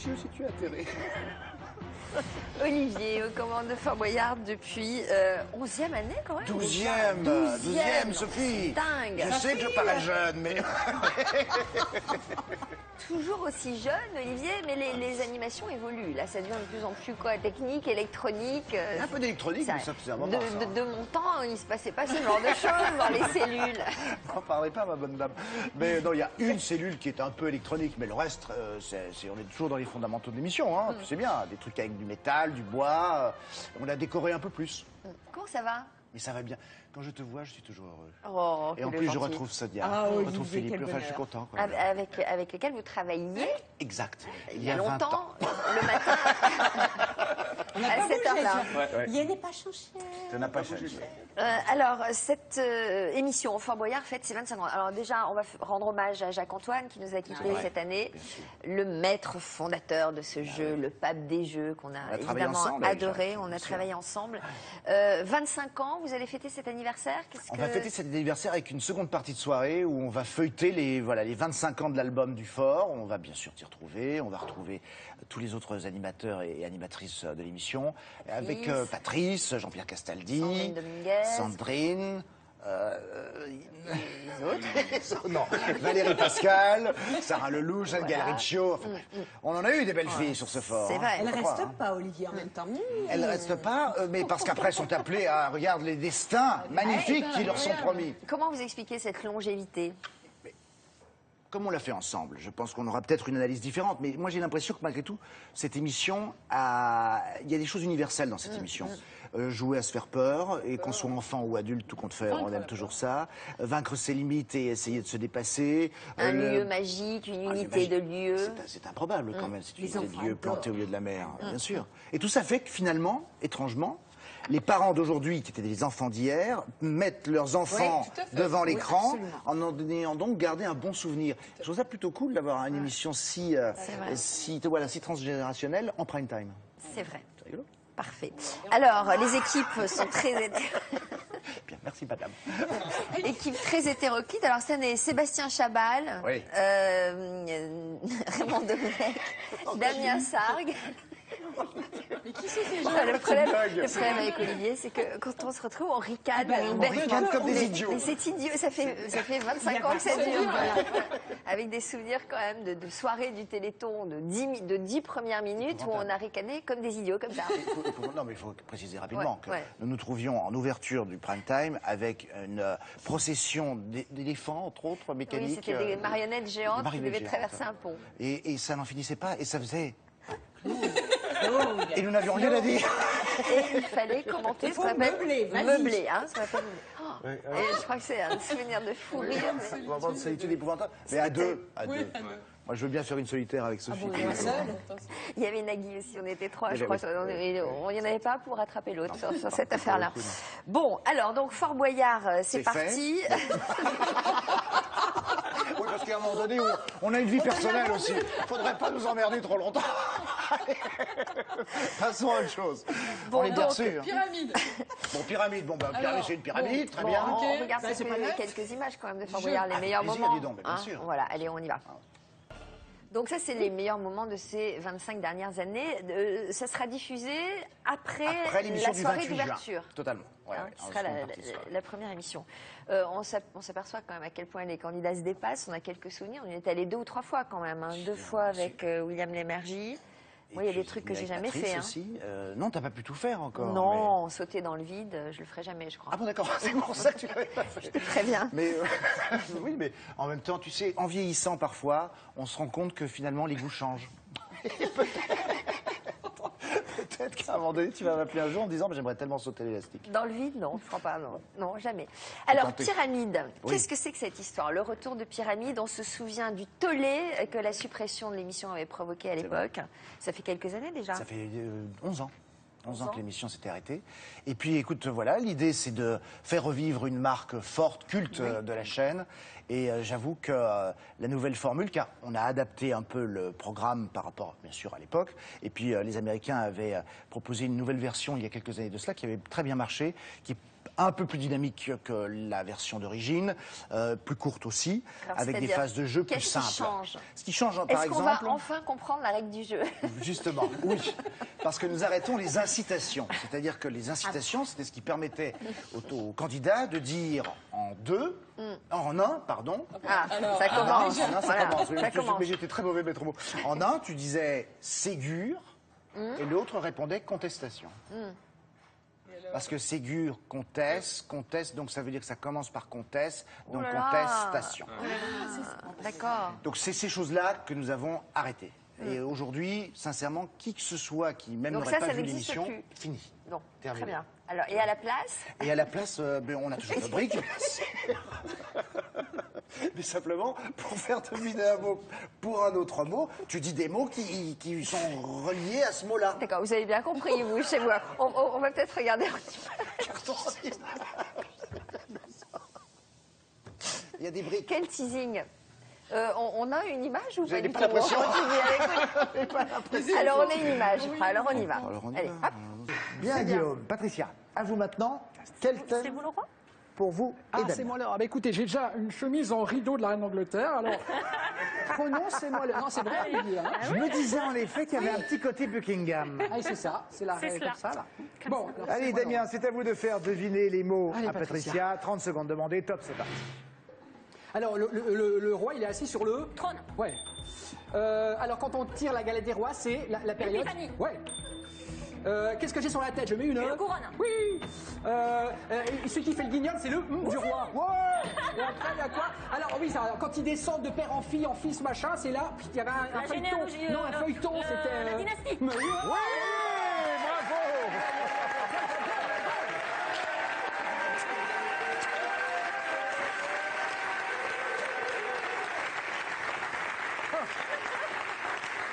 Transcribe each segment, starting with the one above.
réfléchis aussi, tu es atterré. Olivier, aux commandes de Fort Boyard depuis 11e année quand même. 12e, Sophie. Dingue. Je sais que je parais jeune, mais... Toujours aussi jeune, Olivier, mais les animations évoluent. Là, ça devient de plus en plus quoi, technique, électronique. Un peu d'électronique, mais ça faisait un moment. De mon temps, il ne se passait pas ce genre de choses dans les cellules. N'en parlez pas, ma bonne dame. Mais non, il y a une cellule qui est un peu électronique, mais le reste, on est toujours dans les fondamentaux de l'émission. Hein. Tu sais bien, des trucs avec du métal, du bois. On l'a décoré un peu plus. Comment ça va? Mais ça va bien. Quand je te vois, je suis toujours heureux. Oh, et en plus, je retrouve Sonia. Je retrouve Philippe. Enfin, je suis content. Quoi. Avec lequel vous travailliez? Exact. Il y a longtemps, le matin, à cette heure-là. Il n'est pas changé. Ça n'a pas changé. Alors, cette émission Fort Boyard fête ses 25 ans. Alors déjà, on va rendre hommage à Jacques-Antoine qui nous a quittés cette année. Le maître fondateur de ce jeu, le pape des jeux qu'on a évidemment adoré. On a travaillé ensemble. 25 ans, vous allez fêter cet anniversaire. On va fêter cet anniversaire avec une seconde partie de soirée où on va feuilleter les 25 ans de l'album du Fort. On va bien sûr t'y retrouver. On va retrouver tous les autres animateurs et animatrices de l'émission. Avec Patrice, Jean-Pierre Castaldi, Sandrine. Non, Valérie Pascal, Sarah Lelouch, Jeanne Galriccio. Enfin, on en a eu des belles filles sur ce Fort. C'est vrai. Elle reste pas, Olivier, en même temps. Elle reste pas, mais parce qu'après elles sont appelées à regarder les destins magnifiques qui leur sont promis. Comment vous expliquez cette longévité? Comme on l'a fait ensemble, je pense qu'on aura peut-être une analyse différente, mais moi j'ai l'impression que malgré tout, cette émission il y a des choses universelles dans cette émission. Jouer à se faire peur, et qu'on soit enfant ou adulte, tout compte fait, on aime toujours ça. Vaincre ses limites et essayer de se dépasser. Un lieu magique, une unité de lieu. C'est improbable quand même, si tu disais des lieux plantés au milieu de la mer, bien sûr. Et tout ça fait que finalement, étrangement, les parents d'aujourd'hui, qui étaient des enfants d'hier, mettent leurs enfants devant l'écran en ayant donc gardé un bon souvenir. Je trouve ça plutôt cool d'avoir une émission si transgénérationnelle en prime time. C'est vrai. C'est rigolo. Parfait. Alors, les équipes sont très... Bien, merci madame. Équipe très hétéroclite. Alors, cette année, Sébastien Chabal, Raymond Domenech, Damien Sargue. Mais qui c'est ces gens? Le problème avec Olivier, c'est que quand on se retrouve, on ricane. On ricane comme des idiots. Mais c'est idiot, ça fait 25 ans que ça dure. Avec des souvenirs quand même de soirées du Téléthon de 10 premières minutes où on a ricané comme des idiots, comme ça. Non, mais il faut préciser rapidement que nous nous trouvions en ouverture du prime time avec une procession d'éléphants, entre autres, mécaniques. Oui, c'était des marionnettes géantes qui devaient traverser un pont. Et ça n'en finissait pas, et ça faisait... Et nous n'avions rien à dire. Et il fallait commenter ce qu'on appelle meubler. Hein, ce qu'on appelle meubler. Et je crois que c'est un souvenir de fou rire. C'est vraiment une solitude épouvantable. Mais à deux. Moi, je veux bien faire une solitaire avec Sophie. Il y avait Nagui aussi, on était trois, je crois. Il n'y en avait pas pour rattraper l'autre sur cette affaire-là. Bon, alors, donc, Fort Boyard, c'est parti. Oui, parce qu'à un moment donné, on a une vie personnelle aussi. Il ne faudrait pas nous emmerder trop longtemps. Passons à autre chose. Bon, on est bien sûr. Pyramide. Bon, pyramide. Bon, ben, pyramide, c'est une pyramide, très bien. On regarde quelques images quand même de Fort Boyard, les meilleurs moments. Bien sûr. Voilà, allez, on y va. Donc ça, c'est les meilleurs moments de ces 25 dernières années. Ça sera diffusé après la soirée d'ouverture. Totalement. Ce sera la première émission. On s'aperçoit quand même à quel point les candidats se dépassent. On a quelques souvenirs. On y est allé 2 ou 3 fois quand même. 2 fois avec William Lémergie. Moi, il y a des trucs que j'ai jamais fait. Aussi. Non, t'as pas pu tout faire encore. Non, sauter dans le vide, je le ferai jamais, je crois. Ah bon, d'accord, c'est pour ça que tu l'avais pas fait. Très bien. Mais oui, mais en même temps, tu sais, en vieillissant parfois, on se rend compte que finalement les goûts changent. Peut-être qu'à un moment donné, tu vas m'appeler un jour en me disant j'aimerais tellement sauter l'élastique. Dans le vide, non, je crois pas, non, jamais. Alors, Pyramide, qu'est-ce que c'est que cette histoire? Le retour de Pyramide, on se souvient du tollé que la suppression de l'émission avait provoqué à l'époque. Ça fait quelques années déjà. Ça fait 11 ans. 11 ans que l'émission s'était arrêtée. Et puis, écoute, voilà, l'idée, c'est de faire revivre une marque forte, culte de la chaîne. Et j'avoue que la nouvelle formule, car on a adapté un peu le programme par rapport, bien sûr, à l'époque. Et puis les Américains avaient proposé une nouvelle version il y a quelques années de cela qui avait très bien marché, qui est un peu plus dynamique que la version d'origine, plus courte aussi, Alors, avec des c'est-à-dire, phases de jeu plus qu'est-ce qui simples. change Ce qui change, par Est-ce qu'on exemple... va enfin comprendre la règle du jeu? Justement, oui. Parce que nous arrêtons les incitations. C'est-à-dire que les incitations, c'était ce qui permettait aux candidats de dire en un, pardon. Ah, ça commence. En un, ça Voilà, commence. Oui, ça mais commence. j'étais très mauvais maître mot. En un, tu disais Ségur, et l'autre répondait contestation. Parce que Ségur, conteste, donc ça veut dire que ça commence par conteste, donc Oh là là. contestation. D'accord. Donc c'est ces choses-là que nous avons arrêtées. Et aujourd'hui, sincèrement, qui que ce soit qui même Donc n'aurait ça pas vu n'existe l'émission, plus. fini. Bon, Terminé. très bien. Alors, et à la place? Et à la place, on a toujours le brique, bien sûr. Mais simplement, pour faire deviner un mot pour un autre mot, tu dis des mots qui sont reliés à ce mot-là. D'accord, vous avez bien compris, vous, chez moi. On va peut-être regarder un petit peu. Il y a des briques. Quel teasing. On a une image ou Vous pas n'avez du pas tout? l'impression? On continue avec vous. Alors, on a une image. Alors, on y va. Alors, on y Allez, va. hop. Bien, Guillaume. Patricia, à vous maintenant. Quel C'est thème vous le roi? pour vous et Ah, Damien? c'est moi l'heure. Ah, bah, écoutez, j'ai déjà une chemise en rideau de la reine d'Angleterre, alors prononcez-moi le. Non, c'est vrai, Olivier. Hein. Je me disais en effet qu'il y avait un petit côté Buckingham. Ah, c'est ça, c'est la reine comme ça, là. Bon, alors, Allez, c'est moi, Damien, c'est à vous de faire deviner les mots Allez, à Patricia. Patricia. 30 secondes demandées, top, c'est parti. alors, le roi, il est assis sur le. Trône. Ouais. Alors, quand on tire la galette des rois, c'est la période. L'épiphanie. Ouais. Qu'est-ce que j'ai sur la tête? Je mets une. Une couronne. Oui. Celui qui fait le guignol, c'est le du roi. Ouais. Et après, il y a quoi? Alors oui, ça, quand ils descendent de père en fils, machin, c'est là. Il y avait un La feuilleton. généalogie, Non, un feuilleton, c'était. la dynastie. Mais oui.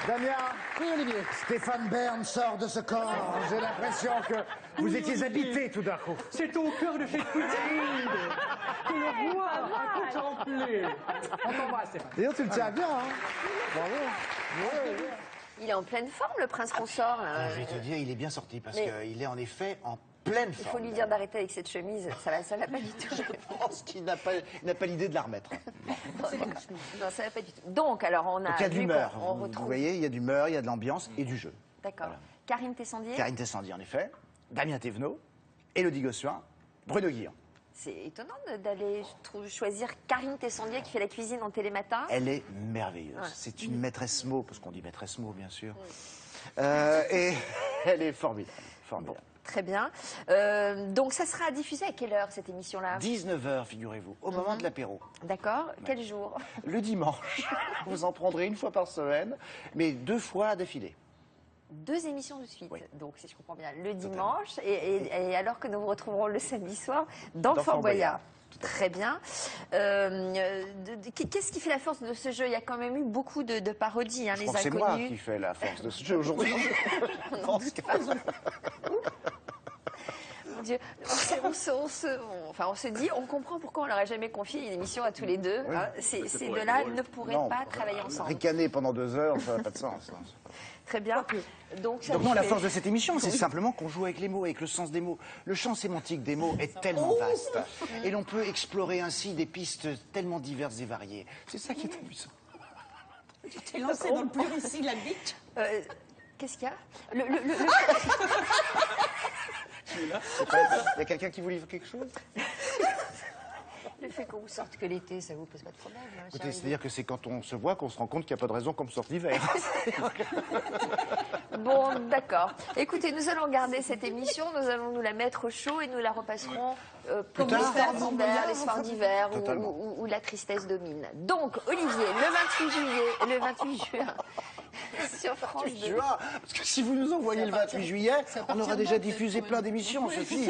Damien, Oui, Olivier. Stéphane Bern sort de ce corps. J'ai l'impression que vous étiez habité tout d'un coup. C'est au cœur de cette poutine que le roi a contemplé. On t'embrasse, Stéphane. D'ailleurs, tu le tiens bien, hein. Bravo. Il est en pleine forme, le prince consort. Là. Je vais te dire, il est bien sorti parce Mais- qu'il est en effet en pleine Il faut forme. lui dire d'arrêter avec cette chemise. Ça va pas du tout. Je pense qu'il n'a pas l'idée de la remettre. Non, ça va pas du tout. Donc, alors, on a. Donc il y a de vu l'humeur. qu'on- On Vous retrouve. voyez, il y a de l'humeur, il y a de l'ambiance et du jeu. D'accord. Karine Tessandier. Karine Tessandier, en effet. Damien Thévenot. Élodie Gossuin. Bruno Guillon. C'est étonnant d'aller, je trouve, choisir Karine Tessandier qui fait la cuisine en télématin. Elle est merveilleuse. C'est une maîtresse mot, parce qu'on dit maîtresse mot, bien sûr. Et elle est formidable. Formidable. Très bien. Donc, ça sera diffusé à quelle heure cette émission-là? 19h, figurez-vous, au moment de l'apéro. D'accord. Quel jour? Le dimanche. Vous en prendrez une fois par semaine, mais 2 fois d'affilée. 2 émissions de suite. Oui. Donc, si je comprends bien, le dimanche et alors que nous vous retrouverons le samedi soir dans Fort Fort Boyard. Boyard. Très bien. Qu'est-ce qui fait la force de ce jeu? Il y a quand même eu beaucoup de parodies, hein, Je les crois que c'est moi inconnus. qui fais la force de ce jeu aujourd'hui. Mon Dieu. On se dit, on comprend pourquoi on leur a jamais confié une émission à tous les deux. Hein. Ces deux-là ne pourraient Non. pas travailler ensemble. Ricaner pendant 2 heures, ça n'a pas de sens. Très bien. Donc, ça Donc vous non, la fait- force de cette émission, c'est simplement qu'on joue avec les mots, avec le sens des mots. Le champ sémantique des mots est tellement vaste. Et l'on peut explorer ainsi des pistes tellement diverses et variées. C'est ça qui est amusant. Tu t'es lancé dans le plurisyllabique. Qu'est-ce qu'il y a Il y a quelqu'un qui vous livre quelque chose? Le fait qu'on vous sorte que l'été, ça vous pose pas de problème, hein, cher Écoutez, Olivier. c'est-à-dire que c'est quand on se voit qu'on se rend compte qu'il n'y a pas de raison qu'on me sorte l'hiver. Bon, d'accord. Écoutez, nous allons garder cette émission, nous allons nous la mettre au chaud et nous la repasserons pour tard. les soirs d'hiver Totalement. où la tristesse domine. Donc, Olivier, le 28 juin, sur France 2. Tu vois, parce que si vous nous envoyez le 28 juillet, on aura déjà diffusé plein d'émissions, Sophie.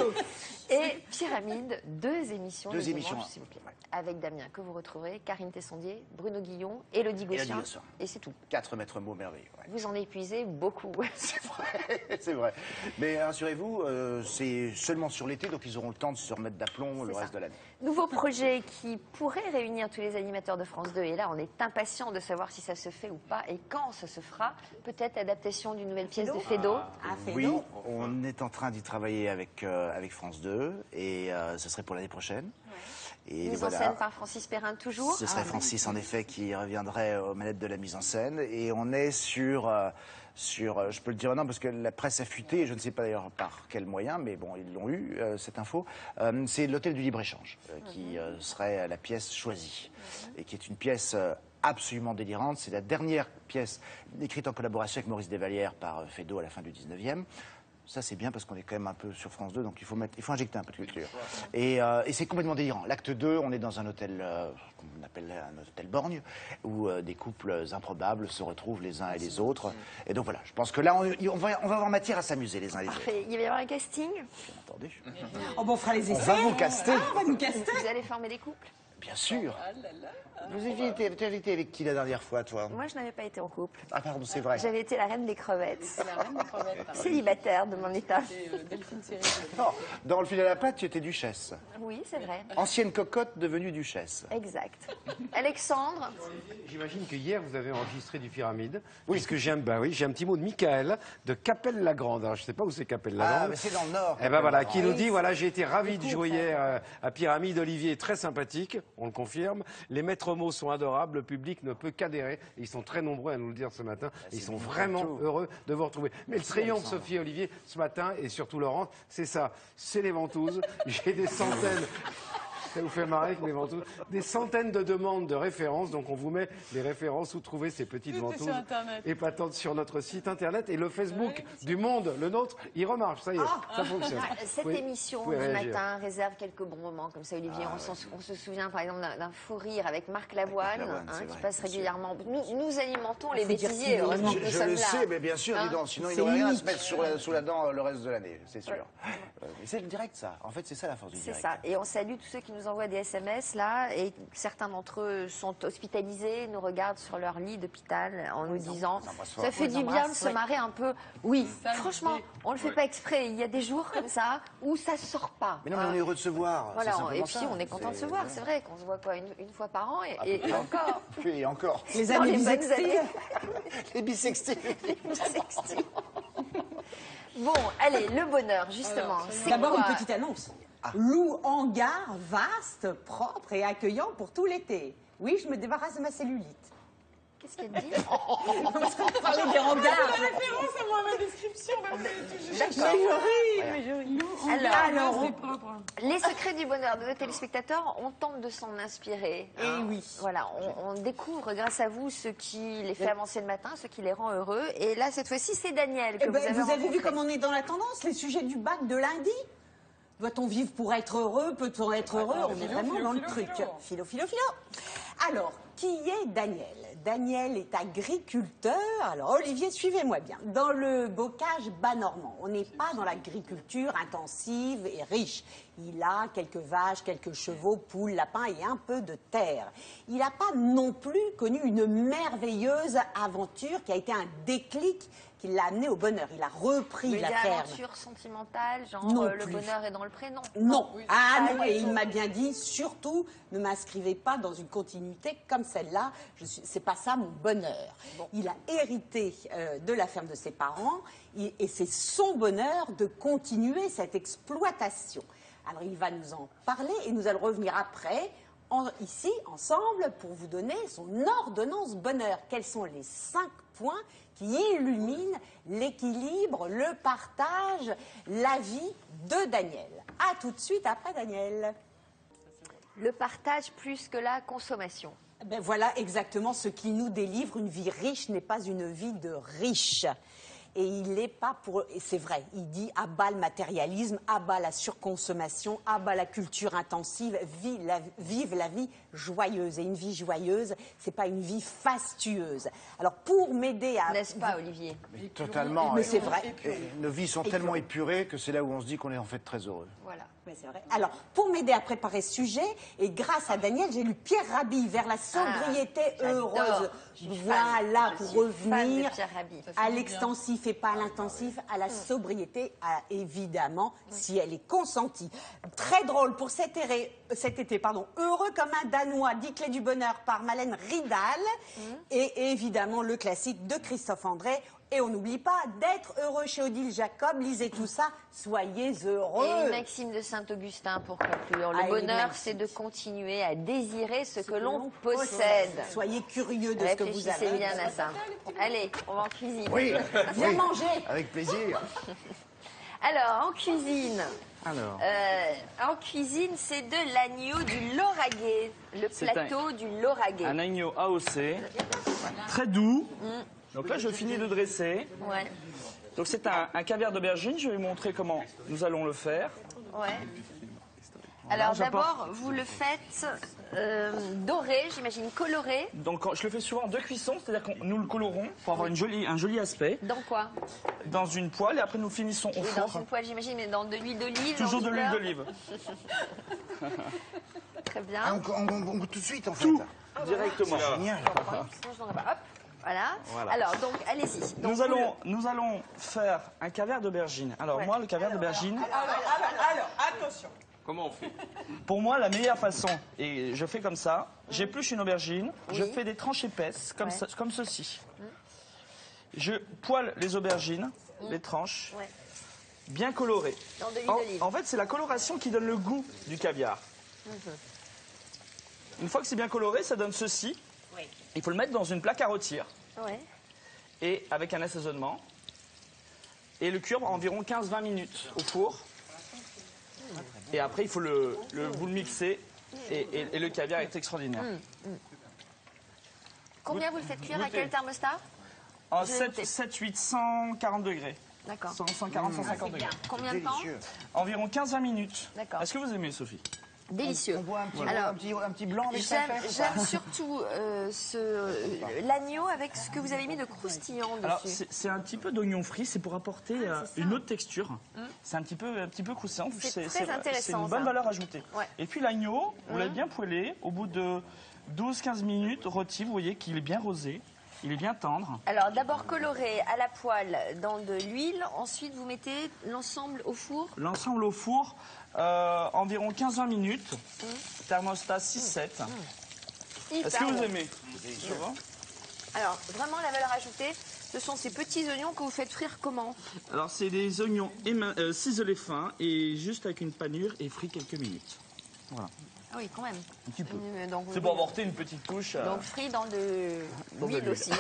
Et Pyramide, 2 émissions. Deux le émissions. dimanche, s'il vous plaît. Avec Damien, que vous retrouverez, Karine Tessandier, Bruno Guillon, Élodie Gossuin. Gossuin. Et c'est tout. 4 maîtres mots merveilleux. Ouais. Vous en épuisez beaucoup. C'est vrai, c'est vrai. Mais rassurez-vous, c'est seulement sur l'été, donc ils auront le temps de se remettre d'aplomb le C'est reste ça. de l'année. Nouveau projet qui pourrait réunir tous les animateurs de France 2. Et là, on est impatient de savoir si ça se fait ou pas et quand ça se fera. Peut-être l'adaptation d'une nouvelle pièce de Feydeau. Oui, on est en train d'y travailler avec France 2 et ce serait pour l'année prochaine. Et Mise en scène par Francis Perrin toujours. Ce serait Francis, en effet, qui reviendrait aux manettes de la mise en scène. Et on est sur je peux le dire maintenant parce que la presse a fuité, et je ne sais pas d'ailleurs par quel moyen, mais bon, ils l'ont eu, cette info. C'est l'Hôtel du Libre-Échange qui serait la pièce choisie. Et qui est une pièce absolument délirante. C'est la dernière pièce écrite en collaboration avec Maurice Desvallières par Feydeau à la fin du 19e. Ça, c'est bien parce qu'on est quand même un peu sur France 2, donc il faut injecter un peu de culture. Et c'est complètement délirant. L'acte 2, on est dans un hôtel, qu'on appelle un hôtel borgne, où des couples improbables se retrouvent les uns et les autres. Et donc voilà, je pense que là, on va avoir matière à s'amuser les uns et les autres. Parfait. Il va y avoir un casting. Bien entendu. Oh, bon, on fera les On essais. va vous caster. Ah, on va nous caster. Vous allez former des couples. Bien sûr. Vous étiez invité avec qui la dernière fois, toi? Moi, je n'avais pas été en couple. Ah pardon, c'est vrai. J'avais été la reine des crevettes. La reine des crevettes. Célibataire de mon état. Delphine Seyrig. Non, dans le fil à la pâte, tu étais duchesse. Oui, c'est vrai. Ancienne cocotte devenue duchesse. Exact. Alexandre, J'imagine que hier, vous avez enregistré du Pyramide. Oui. Puisque j'ai un petit mot de Michael de Capelle-la-Grande. Alors, je ne sais pas où c'est Capelle-la-Grande. Ah, mais c'est dans le Nord. Eh ben voilà, qui nous dit, voilà, j'ai été ravi de jouer hier à Pyramide. Olivier est très sympathique, on le confirme. Les maîtres mots sont adorables, le public ne peut qu'adhérer. Et ils sont très nombreux à nous le dire ce matin. Ils sont vraiment heureux de vous retrouver. Mais le triomphe, Sophie et Olivier, ce matin, et surtout Laurence, c'est ça, c'est les ventouses. J'ai des centaines... Ça vous fait marrer avec mes ventouses. Des centaines de demandes de références. Donc on vous met les références où trouver ces petites ventouses sur Internet. épatantes sur notre site internet. Et le Facebook du Monde, le nôtre, il remarche. Ça y est, ça fonctionne. cette Oui, émission vous pouvez du réagir. matin réserve quelques bons moments comme ça, Olivier. On se souvient par exemple d'un fou rire avec Marc Lavoine, Lavoine, c'est qui vrai, passe bien sûr. régulièrement. Nous alimentons les faut dire bêtisiers, qu'il est- heureusement que nous Je sommes le là. sais, mais bien sûr, dis donc, sinon il n'aurait rien à se mettre sous la dent le reste de l'année, c'est sûr. Mais c'est le direct, ça. En fait, c'est ça la force du C'est direct. ça. Et on salue tous ceux qui nous envoient des SMS là, et certains d'entre eux sont hospitalisés, nous regardent sur leur lit d'hôpital en nous disant ça fait du bien de se marrer un peu. Oui, franchement, on le fait pas exprès. Il y a des jours comme ça où ça sort pas. Mais non, mais on est heureux de se voir. Voilà, c'est simplement et puis ça. on est content de se voir, c'est vrai qu'on se voit quoi une fois par an À et peu près. encore. Et encore. Les Dans années les bonnes bisextiles. années. Les bisextiles. Sextile. Bon, allez, le bonheur, justement. C'est D'abord, quoi une petite annonce. Lou hangar vaste, propre et accueillant pour tout l'été. Oui, je me débarrasse de ma cellulite. Qu'est-ce qu'elle dit On parlait des hangars. Référence à moi, ma description. Alors, C'est propre. les secrets du bonheur de nos téléspectateurs, on tente de s'en inspirer. Eh oui. Voilà, on découvre grâce à vous ce qui les fait avancer le matin, ce qui les rend heureux. Et là, cette fois-ci, c'est Daniel que Eh ben, vous avez vous avez vu rencontré. comme on est dans la tendance, les sujets du bac de lundi? Doit-on vivre pour être heureux? Peut-on être heureux? On est vraiment dans le truc. Philo. Alors, qui est Daniel? Daniel est agriculteur. Alors, Olivier, suivez-moi bien. Dans le bocage bas normand, on n'est pas dans l'agriculture intensive et riche. Il a quelques vaches, quelques chevaux, poules, lapins et un peu de terre. Il n'a pas non plus connu une merveilleuse aventure qui a été un déclic qui l'a amené au bonheur. Il a repris Mais la des ferme. aventures sentimentales, genre Non le plus. bonheur est dans le prénom. Non, ah Pas non, du et tout. il m'a bien dit, surtout, ne m'inscrivez pas dans une continuité comme celle-là, c'est pas ça mon bonheur. Il a hérité de la ferme de ses parents, et c'est son bonheur de continuer cette exploitation. Alors il va nous en parler, et nous allons revenir après, ici, ensemble, pour vous donner son ordonnance bonheur. Quels sont les 5 points qui illuminent l'équilibre, le partage, la vie de Daniel? A tout de suite après Daniel. Le partage plus que la consommation. Ben voilà exactement ce qui nous délivre. Une vie riche n'est pas une vie de riche. Et il n'est pas pour... Et c'est vrai, il dit à bas le matérialisme, à bas la surconsommation, à bas la culture intensive, vive la vie joyeuse. Et une vie joyeuse, c'est pas une vie fastueuse. Alors pour m'aider à... N'est-ce pas, Olivier? Mais totalement. Mais c'est vrai. Et nos vies sont tellement épurées que c'est là où on se dit qu'on est en fait très heureux. Voilà. Mais c'est vrai. Alors, pour m'aider à préparer ce sujet, et grâce à Daniel, j'ai lu Pierre Rabhi, Vers la sobriété j'adore. heureuse. Je suis Voilà, fan. pour Je suis fan revenir de Pierre Rabhi. à l'extensif et pas à l'intensif, à la sobriété, évidemment, si elle est consentie. Très drôle, pour cette cet été, Heureux comme un Danois, 10 clés du bonheur par Malène Ridal. Et évidemment, le classique de Christophe André. Et on n'oublie pas d'être heureux chez Odile Jacob. Lisez tout ça, soyez heureux. Et Maxime de Saint-Augustin pour conclure. Le bonheur, c'est de continuer à désirer ce que l'on possède. Soyez curieux de ce que vous avez. Réfléchissez bien à ça. Allez, on va en cuisine. Oui, Viens manger. avec plaisir. Alors, en cuisine. En cuisine, c'est de l'agneau du Lauragais. Le plateau du Lauragais. Un agneau AOC, très doux. Donc là, je finis de dresser. Ouais. Donc c'est un caviar d'aubergine. Je vais vous montrer comment nous allons le faire. Ouais. Alors j'apporte- d'abord, vous le faites doré, j'imagine coloré. Donc je le fais souvent en 2 cuissons, c'est-à-dire que nous le colorons pour avoir un joli aspect Dans quoi? dans une poêle et après nous finissons au Oui, four. dans une poêle, j'imagine, mais dans de l'huile d'olive. Toujours de en l'huile fleur. d'olive. Très bien. Ah, on goûte tout de suite, en fait. Tout directement. Génial. Je n'en ai pas. Hop. Voilà. Alors, donc, allez-y. Donc, Nous allons faire un caviar d'aubergine. Alors moi, le caviar d'aubergine, Alors, attention. Comment on fait? pour moi, la meilleure façon, et je fais comme ça, j'épluche une aubergine, je Oui. fais des tranches épaisses, comme, Ouais. comme ceci. Je poêle les aubergines, les tranches, Ouais. bien colorées. Dans de l'huile En, d'olive. en fait, c'est la coloration qui donne le goût du caviar. Une fois que c'est bien coloré, ça donne ceci. Il faut le mettre dans une plaque à rôtir Ouais. et avec un assaisonnement. Et le cuire environ 15-20 minutes au four. Et après, il faut vous le mixer et le caviar est extraordinaire. Combien vous le faites cuire? À quel thermostat? En Je vais noter. 7-8, 140 degrés. D'accord. 140, 150 degrés. Combien de temps? Délicieux. Environ 15-20 minutes. D'accord. Est-ce que vous aimez, Sophie? Délicieux. On boit Alors, un petit blanc avec ça. J'aime surtout l'agneau avec ce que vous avez mis de croustillant Alors, dessus. c'est un petit peu d'oignon frit, c'est pour apporter une autre texture. C'est un petit peu croustillant. C'est très C'est intéressant, une bonne ça. valeur ajoutée. Ouais. Et puis l'agneau, vous l'avez bien poêlé. Au bout de 12-15 minutes, rôti, vous voyez qu'il est bien rosé, il est bien tendre. Alors d'abord coloré à la poêle dans de l'huile, ensuite vous mettez l'ensemble au four. L'ensemble au four, environ 15-20 minutes. Thermostat 6-7. Est-ce que vous aimez? Ça va? Alors vraiment la valeur ajoutée, ce sont ces petits oignons que vous faites frire comment? Alors, c'est des oignons ciselés fins et juste avec une panure et frits quelques minutes. Voilà. Ah oui, quand même. Un petit peu. Donc, C'est pour apporter une petite couche. donc frit dans de l'huile l'huile. aussi.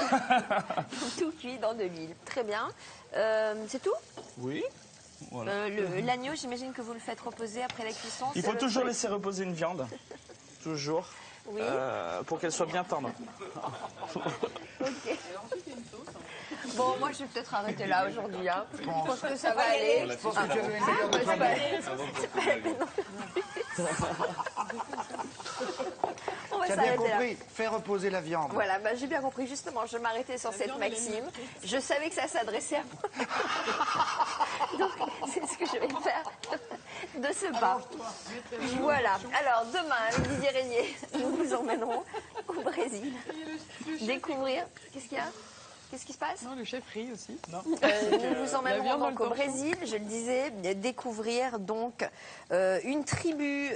Tout cuit dans de l'huile. Très bien. C'est tout? Oui. Voilà. L'agneau, j'imagine que vous le faites reposer après la cuisson. Il c'est faut le toujours truc. laisser reposer une viande. Toujours. Oui. Pour qu'elle soit bien tendre. Ok. Bon, moi je vais peut-être arrêter là aujourd'hui. Hein. Je pense que ça va aller. Je pense que tu avais une Ah, meilleure bah, c'est pas nouvelle. la peine non plus. On va Tu as bien s'arrêter là. compris, fais reposer la viande. Voilà, bah, j'ai bien compris. Justement, je m'arrêtais sur cette maxime. Je savais que ça s'adressait à moi. Donc, c'est ce que je vais faire de ce pas. Voilà. Alors, demain, avec Didier Régnier, nous vous emmènerons au Brésil. Découvrir. Qu'est-ce qu'il y a? Qu'est-ce qui se passe? Non, le chef rit aussi. Nous vous emmènerons viande dans donc le au torchon. Brésil, je le disais, découvrir donc une tribu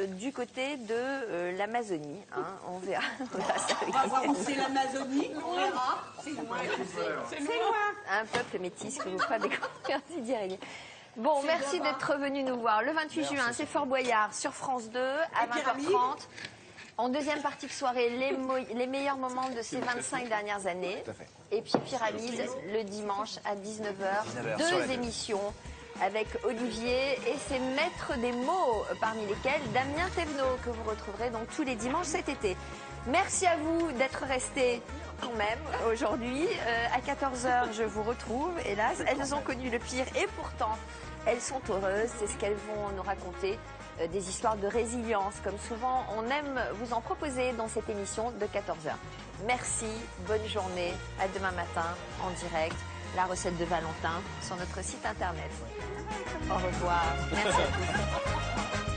du côté de l'Amazonie. Hein. On verra ça avec On va voir où c'est l'Amazonie, on verra. C'est loin. C'est loin. un peuple métis que vous fera découvrir Didier Régnier. Bon, merci d'être venu nous voir. Le 28 juin, c'est Fort Boyard sur France 2 à 20h30. En deuxième partie de soirée, les meilleurs moments de ces 25 dernières années. Tout à fait. Et puis Pyramide, le dimanche à 19h. 19h sur la Deux télé. émissions avec Olivier et ses maîtres des mots, parmi lesquels Damien Thévenot, que vous retrouverez donc tous les dimanches cet été. Merci à vous d'être restés quand même aujourd'hui. À 14h, je vous retrouve. Hélas, elles ont connu le pire et pourtant, elles sont heureuses. C'est ce qu'elles vont nous raconter. Des histoires de résilience, comme souvent on aime vous en proposer dans cette émission de 14h. Merci, bonne journée, à demain matin en direct, la recette de Valentin sur notre site internet. Au revoir, merci à tous.